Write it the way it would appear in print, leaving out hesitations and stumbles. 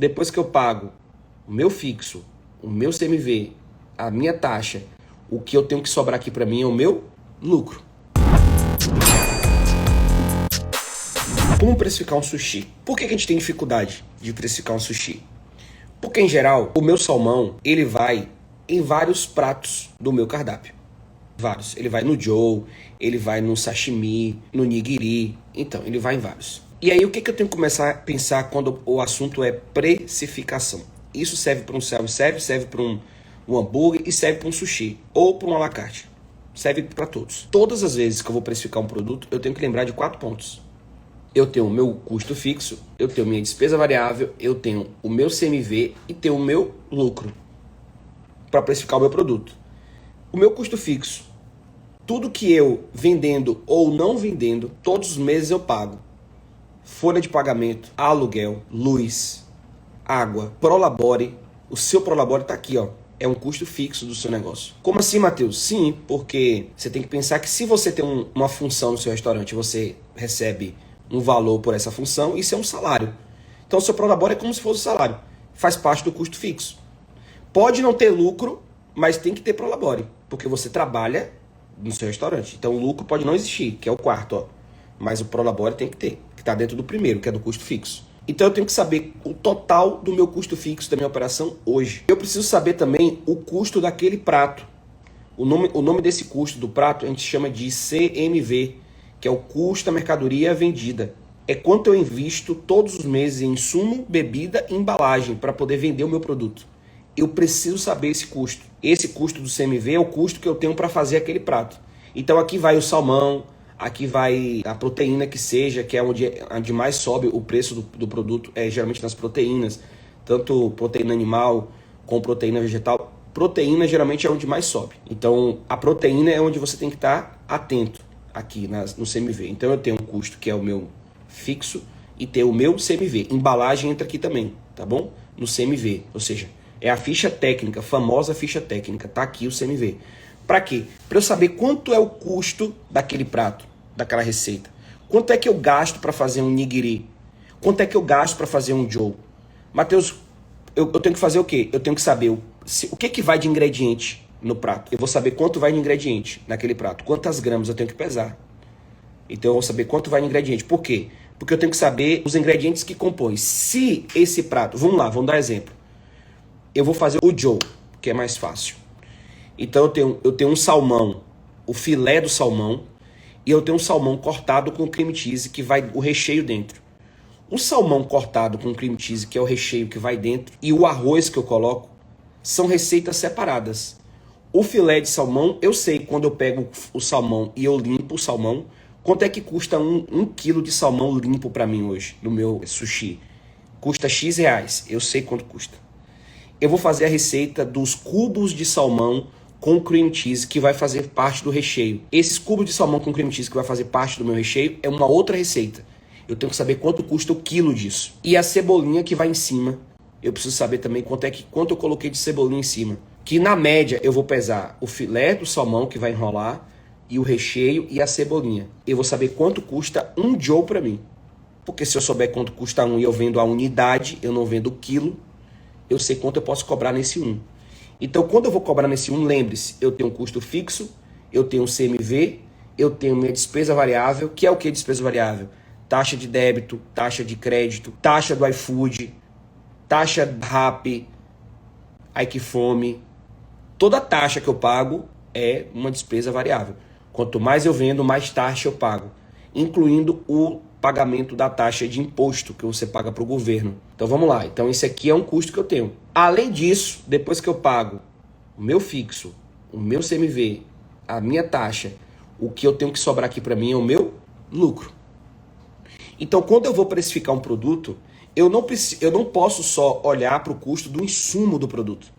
Depois que eu pago o meu fixo, o meu CMV, a minha taxa, o que eu tenho que sobrar aqui para mim é o meu lucro. Como precificar um sushi? Por que a gente tem dificuldade de precificar um sushi? Porque, em geral, o meu salmão, ele vai em vários pratos do meu cardápio. Vários. Ele vai no joe, ele vai no sashimi, no nigiri. Então, ele vai em vários. E aí, o que eu tenho que começar a pensar quando o assunto é precificação? Isso serve para um self-service, serve para um hambúrguer e serve para um sushi. Ou para um à la carte. Serve para todos. Todas as vezes que eu vou precificar um produto, eu tenho que lembrar de 4 pontos. Eu tenho o meu custo fixo, eu tenho minha despesa variável, eu tenho o meu CMV e tenho o meu lucro para precificar o meu produto. O meu custo fixo, tudo que eu vendendo ou não vendendo, todos os meses eu pago. Folha de pagamento, aluguel, luz, água, Prolabore. O seu Prolabore está aqui, ó. É um custo fixo do seu negócio. Como assim, Matheus? Sim, porque você tem que pensar que se você tem uma função no seu restaurante, você recebe um valor por essa função, isso é um salário. Então o seu Prolabore é como se fosse um salário. Faz parte do custo fixo. Pode não ter lucro, mas tem que ter Prolabore, porque você trabalha no seu restaurante. Então o lucro pode não existir, que é o quarto, ó. Mas o Prolabore tem que ter, que está dentro do primeiro, que é do custo fixo. Então eu tenho que saber o total do meu custo fixo da minha operação hoje. Eu preciso saber também o custo daquele prato. O nome desse custo do prato a gente chama de CMV, que é o custo da mercadoria vendida. É quanto eu invisto todos os meses em insumo, bebida e embalagem para poder vender o meu produto. Eu preciso saber esse custo. Esse custo do CMV é o custo que eu tenho para fazer aquele prato. Então aqui vai o salmão, aqui vai a proteína que seja, que é onde mais sobe o preço do produto, geralmente nas proteínas, tanto proteína animal como proteína vegetal. Proteína geralmente é onde mais sobe. Então a proteína é onde você tem que estar atento aqui no CMV. Então eu tenho um custo que é o meu fixo e tenho o meu CMV. Embalagem entra aqui também, tá bom? No CMV, ou seja, é a ficha técnica, a famosa ficha técnica. Tá aqui o CMV. Para quê? Para eu saber quanto é o custo daquele prato, daquela receita. Quanto é que eu gasto para fazer um nigiri? Quanto é que eu gasto para fazer um joe? Matheus, eu tenho que fazer o quê? Eu tenho que saber o que vai de ingrediente no prato. Eu vou saber quanto vai de ingrediente naquele prato. Quantas gramas eu tenho que pesar. Então eu vou saber quanto vai de ingrediente. Por quê? Porque eu tenho que saber os ingredientes que compõem. Se esse prato... Vamos lá, vamos dar exemplo. Eu vou fazer o joe, que é mais fácil. Então eu tenho um salmão, o filé do salmão, e eu tenho um salmão cortado com cream cheese, que vai o recheio dentro. O salmão cortado com cream cheese, que é o recheio que vai dentro, e o arroz que eu coloco, são receitas separadas. O filé de salmão, eu sei quando eu pego o salmão e eu limpo o salmão, quanto é que custa um quilo de salmão limpo para mim hoje, no meu sushi. Custa X reais, eu sei quanto custa. Eu vou fazer a receita dos cubos de salmão com cream cheese, que vai fazer parte do recheio. Esses cubos de salmão com cream cheese, que vai fazer parte do meu recheio, é uma outra receita. Eu tenho que saber quanto custa o quilo disso. E a cebolinha que vai em cima, eu preciso saber também quanto eu coloquei de cebolinha em cima. Que na média eu vou pesar o filé do salmão que vai enrolar, e o recheio e a cebolinha. Eu vou saber quanto custa um joe para mim. Porque se eu souber quanto custa um e eu vendo a unidade, eu não vendo o quilo, eu sei quanto eu posso cobrar nesse 1. Então, quando eu vou cobrar nesse 1, lembre-se, eu tenho um custo fixo, eu tenho um CMV, eu tenho minha despesa variável, que é o que despesa variável? Taxa de débito, taxa de crédito, taxa do iFood, taxa RAP, iQfome. Toda taxa que eu pago é uma despesa variável. Quanto mais eu vendo, mais taxa eu pago, incluindo o pagamento da taxa de imposto que você paga para o governo. Então vamos lá. Então esse aqui é um custo que eu tenho. Além disso, depois que eu pago o meu fixo, o meu CMV, a minha taxa, o que eu tenho que sobrar aqui para mim é o meu lucro. Então quando eu vou precificar um produto, eu não posso só olhar para o custo do insumo do produto.